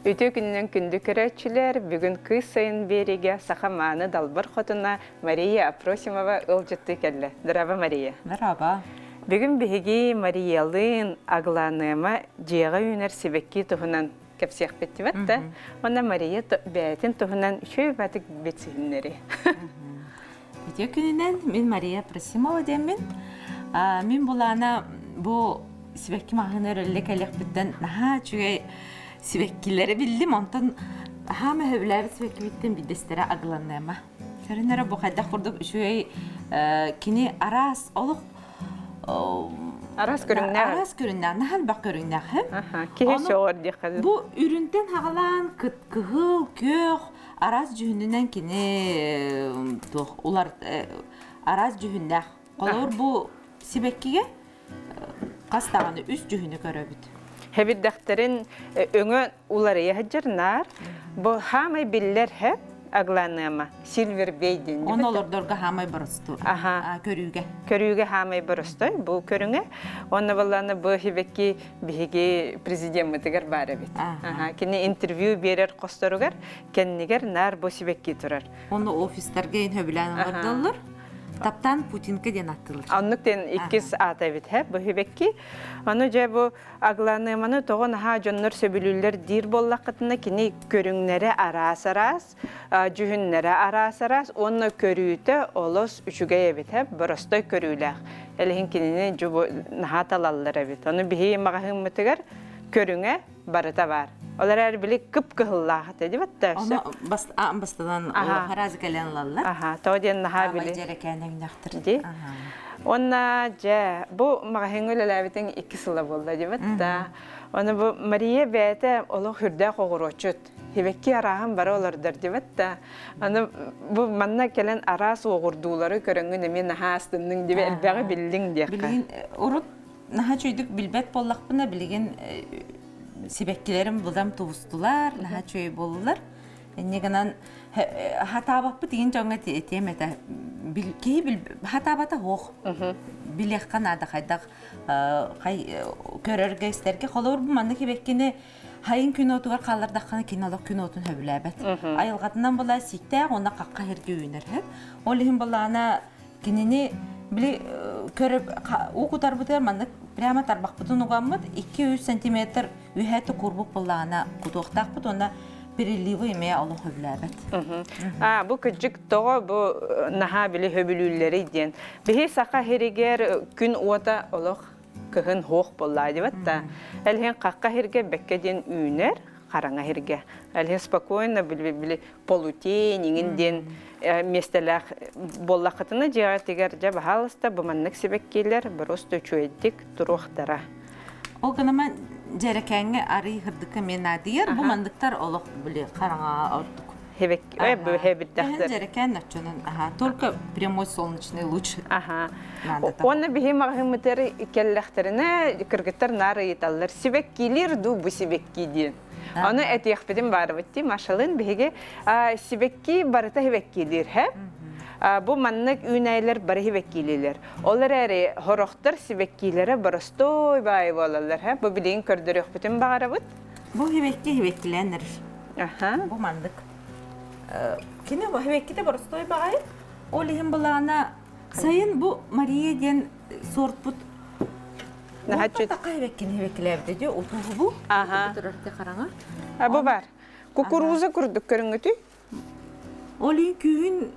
Үтө күннен күнді көрәтчілер бүгін кыз сайын береге сақаманы далбар хотына Мария Афросимова ылжытты келді. Дырава, Мария. Дырава. Бүгін беги Мариялын агланыма жеға үйнер себекки тұхынан кәпсеқ бетті бәтті. Онна Мария бәйтін тұхынан шөй бәтік бетсігінлері. Үтө күнінен мен Мария Афросимова деймін. Мен бұлана бұл себекки мағын өрілік әлік біттен наға чүгей Сибеккилleri bildim, ondan hama hövleri sibekki bittim bidestere aglanema. Körünlere bu kadar kurduk şu kini aras olup aras görünler. Aras görünler, nahal bak görünler hem. Kihe şoğur diye. Bu üründen havalan kıhıl kök aras cühünden kini ular aras cühünler. Olur bu sibekkiye kastağını üst cühünü görebilir. Hebit daktarın öňe ulary ýahyjyrnar. Bu hamay biller hep aglanama. Silver beydin. Onu olur dorga hamay barysty. Aha, körüge. Körüge hamay barysty. Bu körüňe. Onu bolany bu hebeki bihigi prezident tiger bar bit. Aha, kini interview berer qostarugar, kenniger nar bu sebekki turar. Onu ofislerge in höbilen bardylar. Taptan Putin'ke den atılır. Anlıkten ikiz atavit hep bu hebekki. Onu je bu aglanımanı toğun ha jonlar söbülüller dir bollaqatına kini körünlere aras cühünlere aras onu körüte olos üçüge evit hep borosta körüler. Elhin kinini jubu nahatalallar evit. Onu bihi mağahın mıtıgar körüne barıta var. Olar her bilik kıpkıhıllahat edip hatta. Onu bastadan harazi gelenlerler. Aha, tawdiyen naha bili. Ama cerekenden yaktır. Di. Onna ja bu mağahengül lavitin iki sıla boldu edip hatta. Onu bu Maria bete olu hürde qoğuroçut. Hibekki arahım bara olardır edip hatta. Onu bu manna gelen aras oğurduları körüngün emin naha astının dibe elbeği bildin diye. Bilgin urut naha çöydük bilbet bollak buna bilgin Sibekkilerim buldam tuğustular, naha çöy bolurlar. Neganan hata bakıp diyin jonga etiyemete. Keyi hata bata hoğ. Bilekkan adı kaydak körörge isterke. Kolor bu manna kebekkini hayın gün otugar kallardakkanı kinolak gün otun höbülebet. Ayılgatından bola sikte ona kakka herge üyünür hep. Olihim bolana kinini bili körüp o kutar butar manna prямо tarbaq butun ugammat 200 cm üheti kurbuk bolana kutuqtaq but onda переливы emeye Allah höbülebet. Bu küçük toğa bu naha bili höbülülleri diyen. Bihi saqa heriger gün oda olaq kıhın hoq bollaydı vatta. Elhin qaqqa herge bekke diyen üyner qaranga herge. Elhin spokойно bili poluteniğin diyen mestelak bollaqatını jiğa tiger jab halasta bu mannak sebekkiler prosto çöydük turuqdara. O ganaman jerekenge ari hırdıkka men adiyer bu mandıktar olaq bili qaranga ortuk. Hebek bu hebit daxtar. Jereken naçonun только прямой солнечный луч. Onu bihi mağhımıtları kellekterine kırgıtlar narı yitallar. Sebekkiler du bu sebekki diyen. Onu etiyakpedim var bitti. Maşalın bihige sebekki barıta hebekkiler hep. Bu mannak üneyler barı hebekkiler. Onlar eri horoqtar sebekkilere barastoy bayı olarlar hep. Bu bileğin kördür yakpedim var bit. Bu hebekkilenir. Bu mandık. Kine bu hebekki de barastoy bayı. Olihim bulana sayın bu Maria diyen sort bud. Nahatçı taqa hebekkiler diyor. Otuğu bu. Oturardı qarana. Bu var. Kukuruza kurduk körüngütü. Olihim kühün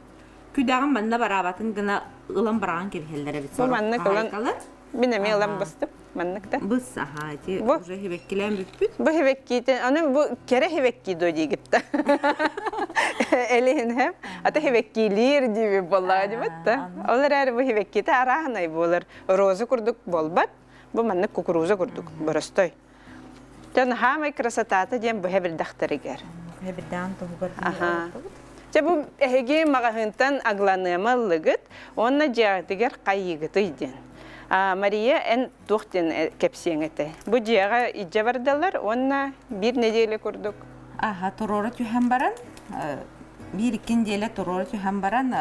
küdağın bana barabatın gına ılan barağın kebihellere bit. Bu mannak ılan. Binemi ılan bastım. Manlıkta. Bıs ahati. Bu hebekkilen büt. Bu hebekkiden, onu bu kere hebekki doji gitti. Elihin hem. Ata hebekkiler gibi bollağı gibi hatta. Onlar her bu hebekkide arahanay bolar. Roza kurduk bolbat. Bu mannak kukuruza kurduk. Barastoy. Can hamay krasatata diyen bu hebel daxtarı ger. Hebeldan tohugar. Bu ehegi mağahıntan aglanımalıgıt. Ona ciğerdiger qayyıgıtı diyen. Maria en tuğtin kepsiyengete. Bu ciğere icra vardılar, ona bir nedele kurduk. Torora tühem baran, bir ikin diyele torora tühem baran,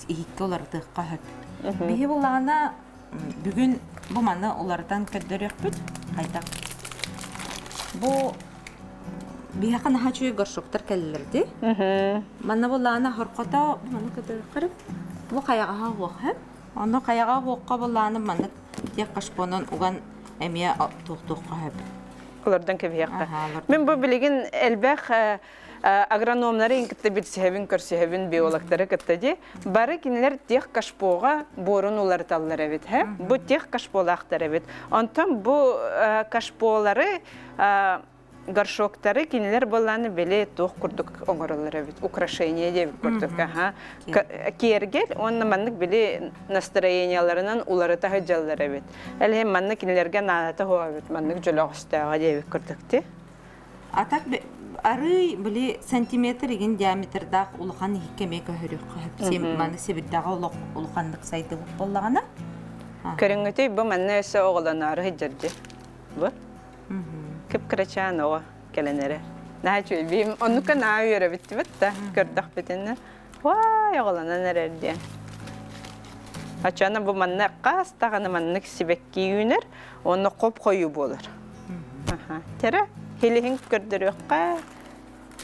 ihikki olar tıqqa höp. Bihi bulana bugün bu manna olardan köddör yokbut, haydak. Bu Бияқа наха чуй горшоктар келлерди. Манна булана хоркота, манна кадыр бу каяга хуак. Аны каяга хуакка буланы манна тек кашпонон уган эмия туктукка хеп. Олардан кебияққа. Мен бұл білеген әлбәқ агрономлары инкітті бір сәбін көрсәбін биологтары кіттіде. Бары кенелер тех кашпоға борын олар таллар әбет. Бұл тех кашполақтар әбет. Онтан бұл кашполары горшоктары кенелер боланы біле тоқ күрдік оңырылар әбет. Украшение деп күрдік. Кергел, онны маннык біле настроенияларынан улары тағы жаллар әбет. Әлі манны кенелерге нанаты хуа әбет. Маннык жолақ үстіға деп күрдікті. Атак ары біле сантиметр еген диаметрдақ улыған екеме көхірік қойып. Маны себірдағы улықандық сайды болағана? Көріңгіті бұл манны өсі оғыланары хиджерді. Бұл? Кіп кірачан оға кәленері. Наға чөй бейім, онука наға үйері бітті бітті, көрдіқ бітінні. Вай, оғыланан әрерден. Ачаны бұл манны қастағаны манны себекке үйінер, оны қоп қойу болыр. Тері, хеліхін көрдір өққа,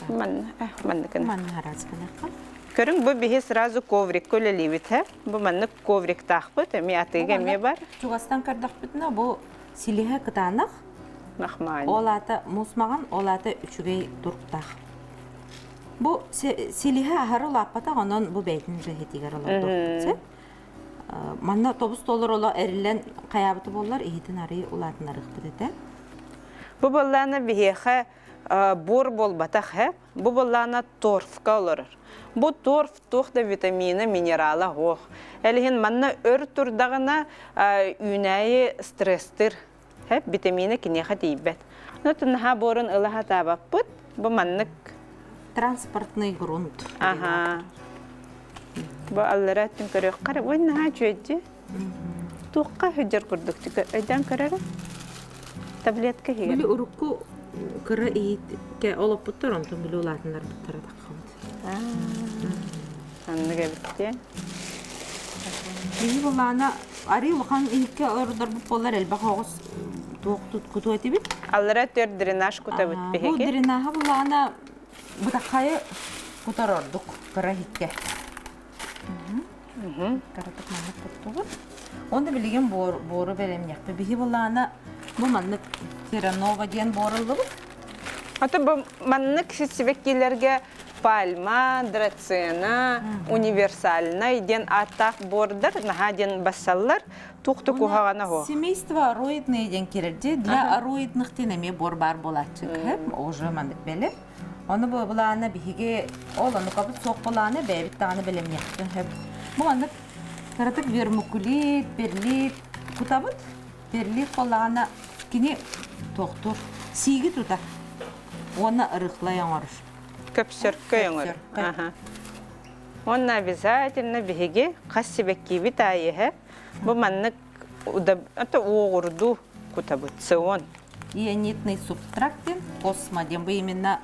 манны кіні. Манны хараз кінаққа. Көрің, бұл бейі сразу коврик көлелі біті. Бұл манны коврик тақ бұд, әме атыға әме бар. Чуғастан көрдіқ бітіні, бұл силиға қытанық. Олаты мусмаған, олаты үчігей дұрқтақ. Бұл силиға ахары лаппата, онын бұл бәйтін жәхетігер олар дұрқтықсы. Манна тобус толыр ола әрілен қаябыты болар, ехетін арый олатын арық бітеді. Бұл болланы бейеқі бор бол батақ әп, бұл болланы торфқа олырыр. Бұл торф тоқта витамины, минералы оқ. Әліген манна өр тұрдағына үйнәйі стресстір. Витамины кинеха дейбет. Но тынха борын ылаха табап бұд, бұл маннык... Транспортный грунт. Ага. Бұл аллара әттін көрек қары. Ой, наға жөйді. Туққа хүджер күрдікті. Өйден көрері? Таблетка хейер. Білі ұрыққы кірі ейітке олып бұттыр, онтын білі олатынлар бұттыр адаққамды. Анныға бітті. Білі болағына арый ұлған ейітке ұрыдар бұп болар әлбақ оғыз күту әті бит? Аллара төр дренаж күті бүт бігеге? Бұл дренажы болағына бұтаққайы күтар ордық кірі хитке. Қаратық маңық бұқты бұд. Онда білеген боры бәрем яқты. Бігі болағына бұл маңық Терранова ден борылды бұд? Аты бұл маңық сетсебеккелерге пальма, драцена, универсальна, ден аттақ бордар, наға ден басалар, туқты кухағана ғо. Семейство ароидный ден керерде, для ароидных тенеме бор бар болатчык, уже мандық бәлі. Оны бұлағына бігі, ол оны қабыт соқ болағына бәбіт тағаны бәлем яқты. Бұл мандық қаратық вермукулит, берлит, құтабыт, берлит болағына кені тоқтыр, сигі тұта. Оны ұрықлай оңырыш. Көпсөркө өңір. Оны обязательно бігі қас себекке бит айы. Бұл маннық оғырду күтабыт, сыуын. Ионитный субстрактин, космоден, бұл именно...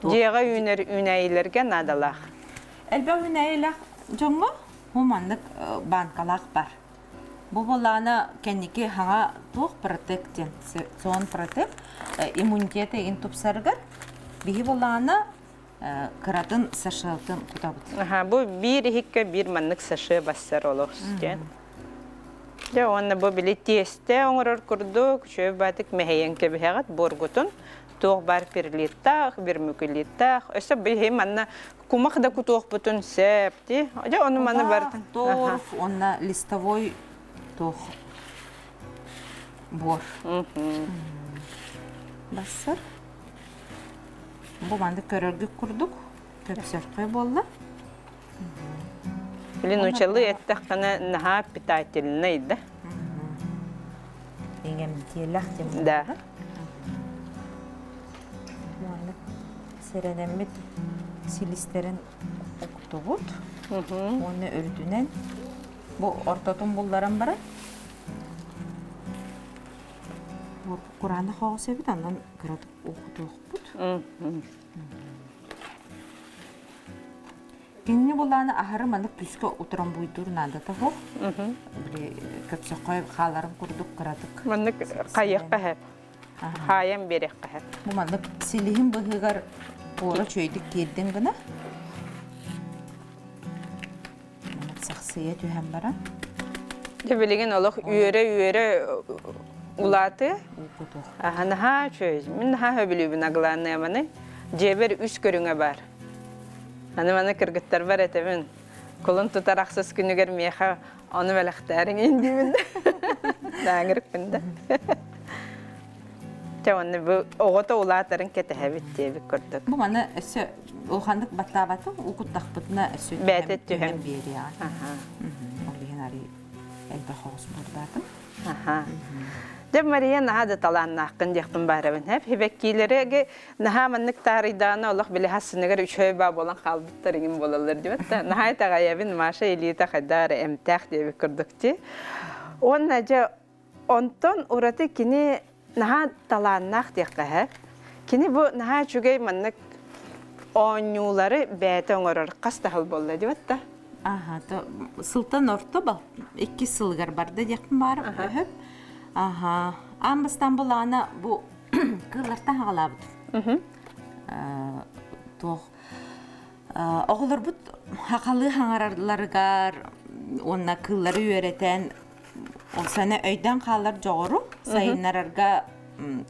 Деға үнәйлерге надалақ. Әлбә үнәйлер жоңғы, бұл маннық банкалақ бар. Бұл болағына кәнеке хаңа тоқ протектен, соң протек, иммунитеті ең тұпсарғыр. Бігі болағына қыратын сашылтын күтабыт. Бұл бір хикке бір маннық сашы бассар олық сүткен. Оны бұл білі тесте оңырыр күрдік, шөй бәтік мәхейен кәбіғат борғытын. Тоқ бар перлеттақ, бір мүкілеттақ. Өсі бұл манна кумақда күтоқ бұтын сәпті. Оны маны бардың. Торф, оны листовой тоқ бор. Басыр. Бұл манды көрерге күрдік. Көпсерқой болды. Білін ұчалы әттіқ қана наға питательны еді. Еңем телақ демі. Да. Серенемет силистерін ұқты бұд. Оны өрдінен. Бұл ортотын бұлдарым бара. Құраны қоғы себет, андан күрәтіп ұқты бұд. Кенне боланы ахары маны күске отыран бұйдыр нады тағық. Көпсі қойып қаларым күрдік күрәтік. Маны қайыққа әп. Hayan berek kahep. Bu manlık silihim bıhıgar ora çöydük girdin gına. Manlık saksıya tühem bara. Debeligin olaq üyere ulatı. Ukutuk. Aha naha çöz. Min naha höbülübün aglanı yamanı. Ceber üç görüne bar. Hani bana kırgıtlar var etemin. Kolun tutaraksız günü görmeye onu velekterin indiğiminde. Dağırık binde. Çavanı bu oğuta ulatların ketehebit diye bir kurduk. Bu manı ösü oğandık batlabatı ukut takbıtına ösü Betet tühem tühem. bir ya. Aha. Olihin ari elbe hoğuz burdatım. Aha. De Maria naha da talan naqın diqtin barabın hep hibekkileri naha manlık taridana Allah bile hasınıgar üçöy bab olan qalbıtlarının bolalar diyor da naha tagayabın maşa eliyete kadar emtah diye bir kurdukçu. Onnaca onton uratı kini naha talan naq diqqa kini bu naha çügey manlık onyuları bete oңорор qastahal bolla diyor da. Aha, Sultan Orta bal. 2 sılgar barda yakın var hep. Aha. Ambastan bulana bu kıllardan hağalabıdı. Toğ. Oğulur bu haqalı hangarlargar, onna kılları öğreten, o sana öyden qallar joğru, sayınlararga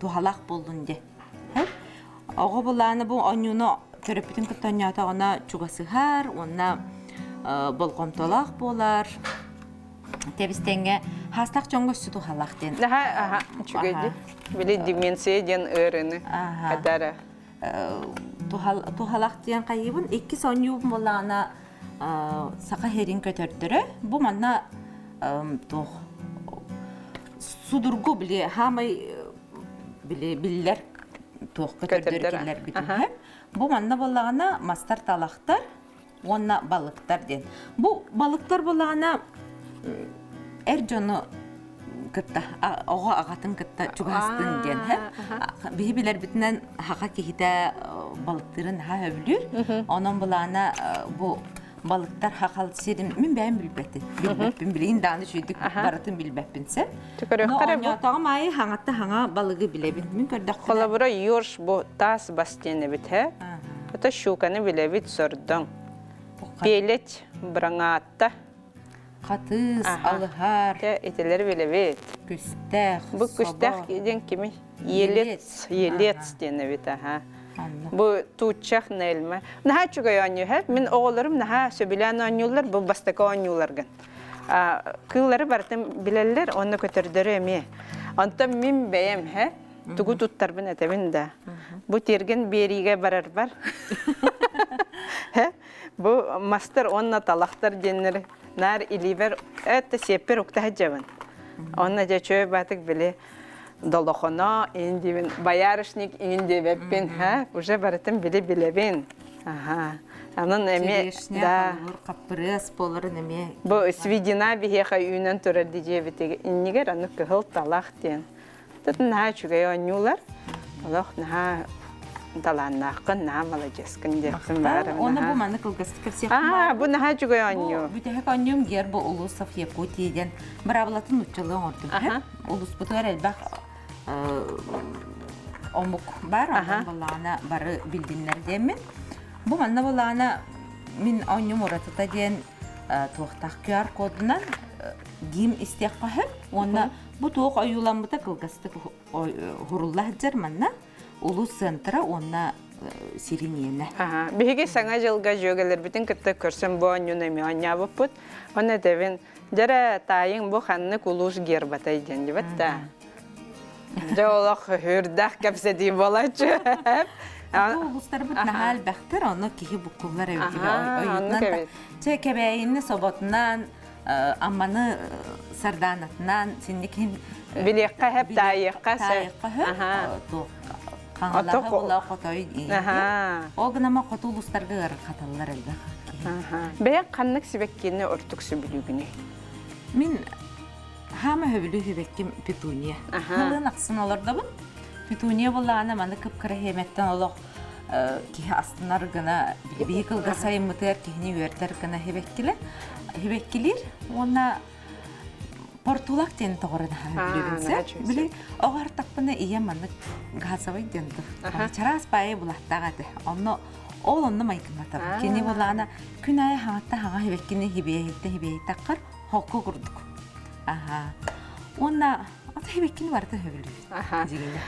tuhalaq boldun de. Oğu bulana bu onyunu terapeutin kıtanyata ona çugası har, ona bolqomtolaq bolar. Tebistenge hastaq jongo sütü halaq den. Naha çügey bile dimensiya den öğreni kadar. Tuhalaq diyen qaybın 2 son yubun bolana saqa herin kötörtürü. Bu manna sudurgu bile hamay bile biller toh kötörtürler bütün hep. Bu manna bolana mastar talaqtar, onna balıktar den. Bu balıktar bolana Erjonu kıtta, oğa ağatın kıtta çuğastın den hep. Bihibiler bitinden haqa kihide balıkların ha hövlür. Onun bulana bu balıklar haqal serim min ben bilbeti. Bilbepin bileyin danı şuyduk baratın bilbepinse. No onya tağım ayı hangatta hanga balığı bilebin. Min kördük. Kolabora yorş bu tas bastiyene bit hep. Ota şukanı bilebit sordun. Pelet brangatta. Katız, alıhar, Eteleri bilebit. küsteh, Bu küstah giden kimi? Yelet diyene bit aha. Bu tuğçak nelme. Naha çugay anyu hep. Min oğullarım naha söbilen anyular bu bastaka anyulargan. Kılları barıtım bileller onu kötürdürü emi. Anta min beyem hep. Tugu tuttar bin etebin de. Bu tirgin beriye barar bar. Bu master onna talaktar denleri. Nar iliver ette seper okta javan. Onna ja çöy batık bile doloxona indivin bayarışnik indivepin ha уже барытым bile bilebin. Aha. Anın emi da kapırız poların emi. bu svidina bihexa ünen törer diye bitege inniger anı kıhıl talak den. Tın ha çügey anyular. Allah naha talanaqın na malajeskın dersin var. Ona bu manı kılgası kırsı. Bu naha çügey anyu. Bu tehek anyum ger bu ulus saf Yakutiyeden barablatın uççalığı ordu. Ulus bu tör elbaq omuk var, ondan balana barı bildinler demin. Bu manna balana min anyum oratıda diyen toğtaq QR kodundan giyim istiyaqqa hep. Ona bu toğ ayulanmıda kılgası hurullah cermanna. Ulus sentra ona siriniyene. Bihige sana jılga jögeler bütün kıtta körsem bu anyun emi anya buput. Ona devin jara tayın bu xanlık ulus gerbatay dendi batta. Jolaq hürdah kapsedi bolacı. Bu ulusları bu nahal bəxtir onu kihi bu kullar evdiler. Çekebeyini sobotundan ammanı sardanatından sindikin Bilekka hep tayıqqa hep Kanalaha ola qotoy iyiydi. O gınama qotu uluslarga garı qatallar elbaq. Beyan qanlık sibekkini ortuk sübülügüni. Min hama höbülü hübekkim Petuniya. Halın aqsın olur da bu. Petuniya bolağına manı kıpkıra hemetten olaq ki astınar gına bir kılga sayımıtır kihini üerter gına hebekkiler. Hebekkilir ona портулак тен тоғырын білебінсе. нәчүсі. Біле, оғар тақпыны ие манны ғасавай денді. Чарас байы бұлақтағады. Ол онны майкыматар. Кені болағына күн айы хаңатта хаңа хебеккені хебейетті таққар хоққы құрдық. Онна ата хебеккені барды хөбілі.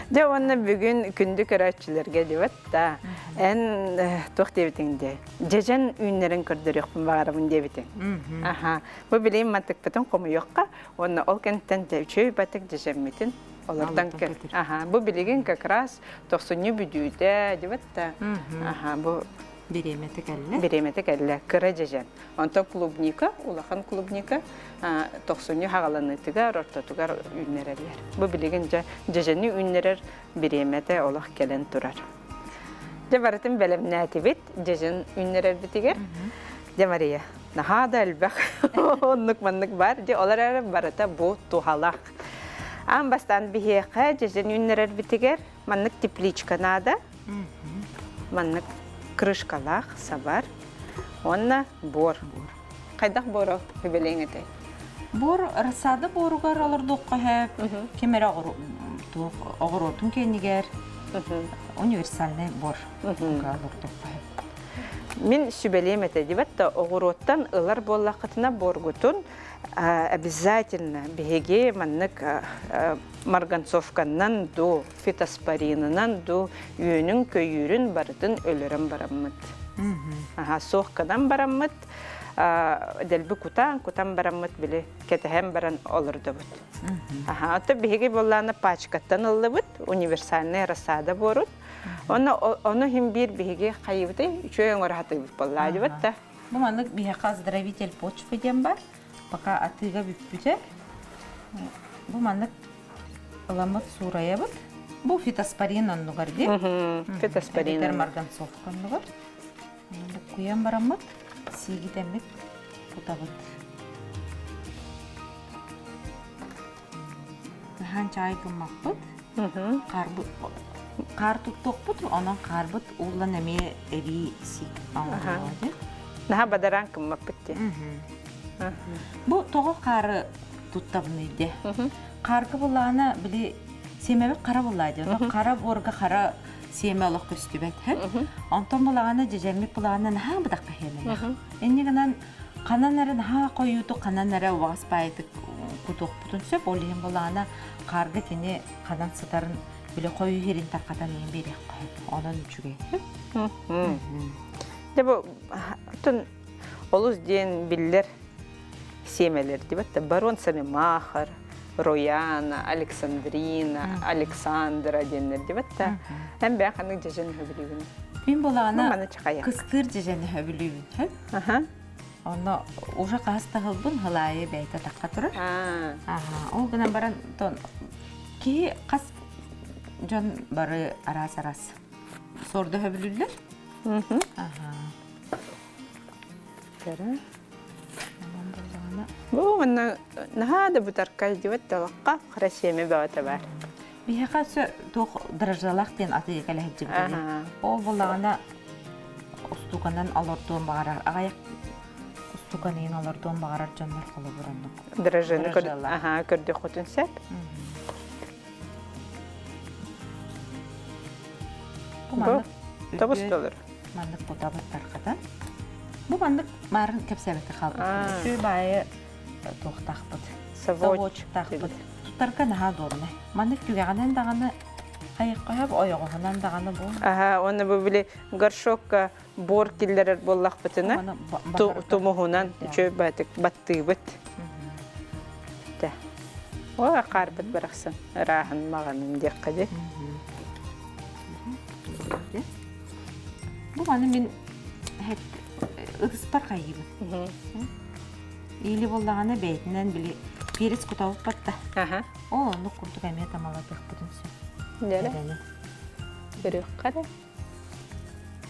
Де оны бүгін күнді көрәтшілерге деп та, ән тоқ дебітіңде. Жежен үйінлерін көрдіріқпін бағарымын дебітің. Бұл білейін мантық бұтын қомы жоққа, оны ол кәнттен чөй бәтік жеженметін. Олардан көр. Бұл білеген как раз тоқсыны бүдүйді деп та. Бұл Береметік әлі. Береметік әлі, кірі жежен. Онта клубника, улахан клубника, тоқсыны хағаланытыгар, ортатыгар үйінлерелер. Бұл білеген жежені үйінлерер береметі олақ келен тұрар. Де барытын бәлеміне әтебет, жежен үйінлерер бітігер. Де Мария, нахада әлбәқ, онлық-манлық бар, де олар әрі барыта бұл тухалақ. Ан бастан бихеқа жежен үйінлерер бітігер, манлық тепличканада, манлық крышкалақ, сабар, онна бор. Қайдақ бору хөбелең әтей? Бор, расады боруғар алыр доққа әп, кемер оғыр отын кенігер, универсальный бор алыр доққа әп. Мен сүбелем әтей деп әтті, оғыр оттан ылар боллақытына боргутун обязательно беге маннык марганцовканнан до фитоспоринынан до үйінің көйірін барытын өлірін бараммыт. Соққадан бараммыт, дәлбі кутан бараммыт біле кетіхен баран олырды бұд. Отты беге болланы пачкаттан ылды бұд, универсальный расада борут. Оны хим бір беге қайыбыды, үшөйін орхаты бұд боллады бұд. Бұл манық беге оздоровитель почвы дем бар. Пока атыга бүппүтер. Бу маннык ыламыт сурая бут. Бу фитоспорин аннугар де. Фитоспорин. Бетер марганцовка аннугар. Бу куян барамыт. Сиги демет путабыт. Нахан чай гыммак бут. Кар туттук бут. Онан кар бут. Улан эме эри сик. Наха бадаран кыммак бутте. Бұл тоғы қары тұттабыны еді. Қарғы болағына білі семебек қара болады. Қара борға қара семе олық көсті бәт. Онтан болағына жежемек болағына наға бұдаққа хемелі. Әнегінен қанан әрі наға қойуды, қанан әрі уағыз байыды күтуқ бұтын сөп, олығын болағына қарғы тені қанан сытарын білі қойу херін тарқадан ең берек қойып. Онын жүге. Дебі, олыз дейін білдер семелер дебатта барон сами махар, Рояна, Александрина, Александра денер дебатта. Әм бәң қаның жежені хөбілігін. Мен болағына кыстыр жежені хөбілігін. Оны ұжа қаста ғылбын ғылайы бәйті таққа тұрыр. Ол ғынан баран кей қас жон бары арас-арас сорды хөбілілер. Бұл нағады бұтарқай деп талаққа қарасеме бәуіті бар. Бейхақа сө тоқ дырыжалақ ден аты екәлі әджі білі. Ол болағына ұстуғанан алырдуын бағарар. Ағаяқ ұстуғанын алырдуын бағарар жанлар қолы бұрандық. Дырыжаны көрді құтын сәп? Бұл табыс толыр. Мандық бұтабыт тарқадан. Бұл мандық марын кәпсәбеті қалбыт. Сүй байы тоқтақ бұд. Савочық тақпыд. Тұттарға наға дорны. Мандық күгеғанен дағаны қайық қойып, ойығығынан дағаны бұл. Оны бұл біле горшокқа бор келдерер боллақ бұтына. Тумығынан чөй батты бұт. Оға қарбыт бірақсын. Рағын мағанын дек қады. Бұл маны мен ұғыспар қайыбын. Ейлі болдағаны бәйтінен білі перес күтауып батта. Ол оны күрдік әме тамалабық бұдынсы. Дәрі? Бүрік қады.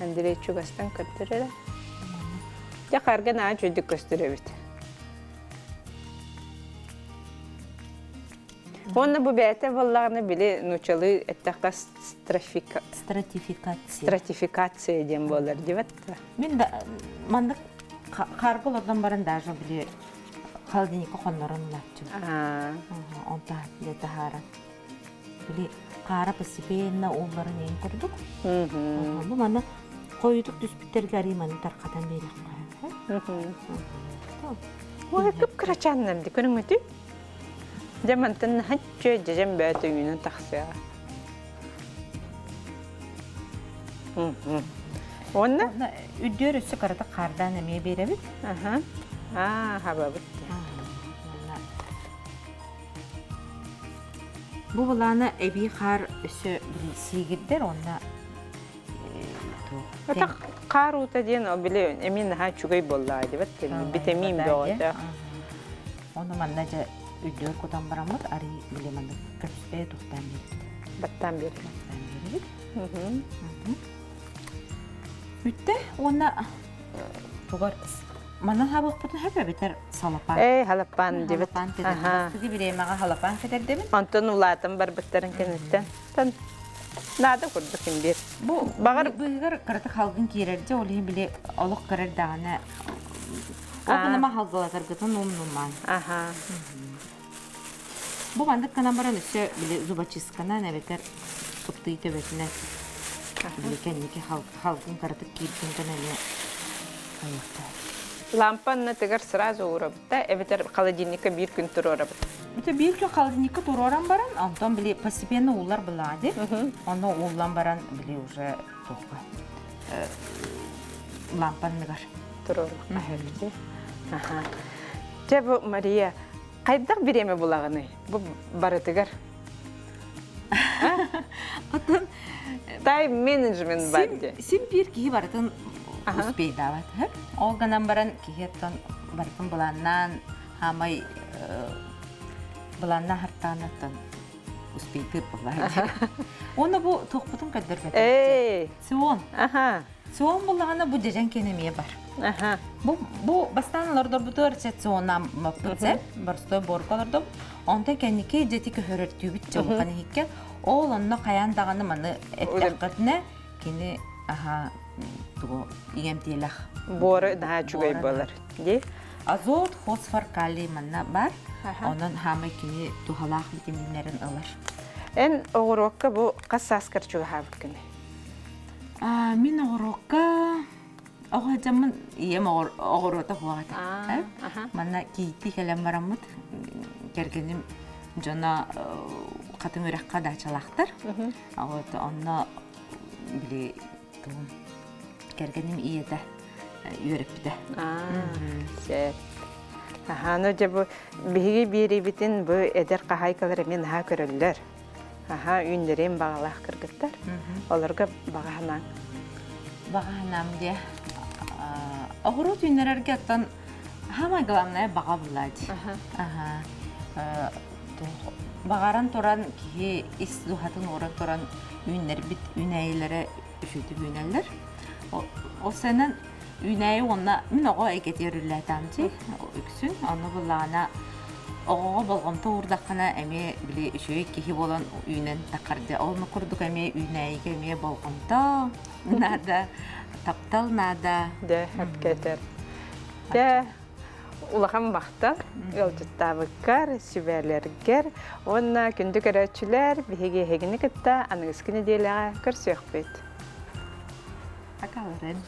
Әндірей чүгастан көттірері. Жақарған аға жөйдік көстірі біт. Оны бұл бәйті болдағаны білі нұчалы әттіққа стратификация дем болар, деп әтті? Мен мандық қарғы олардан барын даже біле халдиника коннорон лачу. Онта лета хара. Били кара постепенно улларын ен курдук. Бу мана койдук түспүттерге ариманы таркатан берек коя. Ой, көп крачаннам ди көрүңөтү. Жамантын хаччы жежем бөтө үйүнүн таксыя. Онна Үддөр өссө карата кардан эме беребит. Хабабыт. Бу буланы эби кар өссө сигирдер, онна Ата карута ден обиле эмин ха чугай болла дебет. Витамин бөгөтө. Оны манна жа үддөр кутан барамыт, ари биле манна көпспе туктан берет. Баттан бери. Үтте, онна тугар манна хабык бутун хәпә бетер салапан. Халапан дебет. Сиди биремага халапан кетер дебит. Антон улатым бар биттерин кенеттен. Тан нада курдук бир. Бу багар быгар карата халгын кирерде, олы биле олук карар дагана. Окунама халгалатар гытын умнуман. Бу мандык канамбаран өсө биле зубочисткана небетер туптый төбөтүнө. Биле кенники халгын карата кирген канале. Лампанны тегер сразу урабыта, эбетер холодильникка бир күн турурабыт. Бите бир күн холодильникка туруран баран, антон биле постепенно улар булади. Оно уллан баран биле уже тока. Лампанныгар турурабыт. Жабу Мария, кайдак биреме булаганы? Бу барытыгар. Атын Тайм менеджмент бадди. Сим бир кии баратын успей дават. Ол ганан баран киеттон баратын буланнан хамай буланна хартанаттан успей тыр булар. Оны бу токпутун кадыр бет. Сион. Сион булагана бу дежен кенемие бар. Бу бастан лордор бутор сетсионам маппыце, барстой боркалардым. Онта кенники жети көһөрөртүбүт жолганы хиккен. Ол онно каян даганы маны эттеккатне кини туго игемтелах. Боры да чугай болар. Ди? Азот, фосфор, калий манна бар. Онон хамы кини тухалах витаминлерин алар. Эн огорокка бу кассаскар чуга хабыткыны. Мин огорокка огожамын ием огорота хуата. Манна кийти келем барамыт. Кергеним жана катын өрөккө дачалактар. Вот онно биле тум кергеним иеде үйрөппүдө. Сет. Ну жабу биги бири битин бу эдер кахайкалар мен ха көрөллөр. Үйүндөрүм багалах кыргыттар. Оларга баганан. Баганам де. Огорот үйнөрөргө аттан хамай главное бага булади. Багаран туран ки ис духатын оран туран үйнөр бит үйнөйлөрө үшүтүп үйнөлөр. О сенен үйнөй онна мен ого экетерүлөтамчы. Үксүн аны булана ого болгонто урдакана эме биле үшөй кихи болон үйнөн такарды. Олну курдук эме үйнөйгө эме болгонто нада таптал нада де хапкетер. Де улахан мақтан, ылжыттабыккар, сүбәлергер, онна күнді көрәтшілер, біхеге хегіні кітті, аныңыз күні дейліға көрсөк бет. Акалырын.